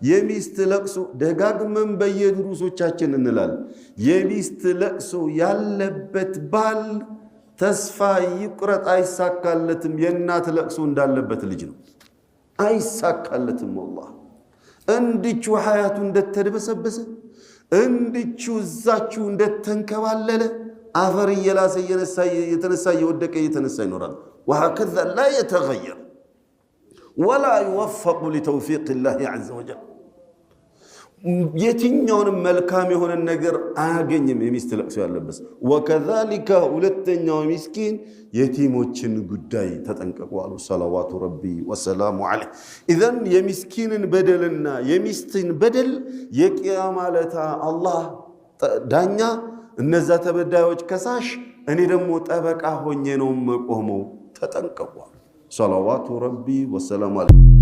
የሚስት ለቅሶ ደጋግመን በየድሩሶቻችን እንላለን የሚስት ለቅሶ ያለበት ባል ተስፋ ይቁረጥ አይሳካለትም የእናት ለቅሶ እንዳለበት ልጅ ነው አይሳካለትም والله እንድቹ ሐያቱ እንደተደበሰበሰ እንድቹ እዛቹ እንደተንከባለለ አፈር እየላሰ የተነሳ የወደቀ የተነሳ ይኖራል وهكذا لا يتغير ولا يوفق لتوفيق الله عز وجل የትኛውንም መልካም የሆነ ነገር አያገኝም የሚስት ለቅሶ ያለበት وكذلك ሁለተኛው ምስኪን የቲሞችን ጉዳይ ተጠንቀቁ አሉ ሰለዋቱ ረቢ ወሰላሙ ዐለይሂ ኢዘን የምስኪንን በደልና የሚስትን በደል የቂያማ ለታ አላህ ዳኛ እነዛ ተበዳዮች ከሳሽ እኔ ደግሞ ጠበቃ ሆኜ ነው መቆመው ተጠንቀቁ ሰለዋቱ ረቢ ወሰላሙ ዐለይሂ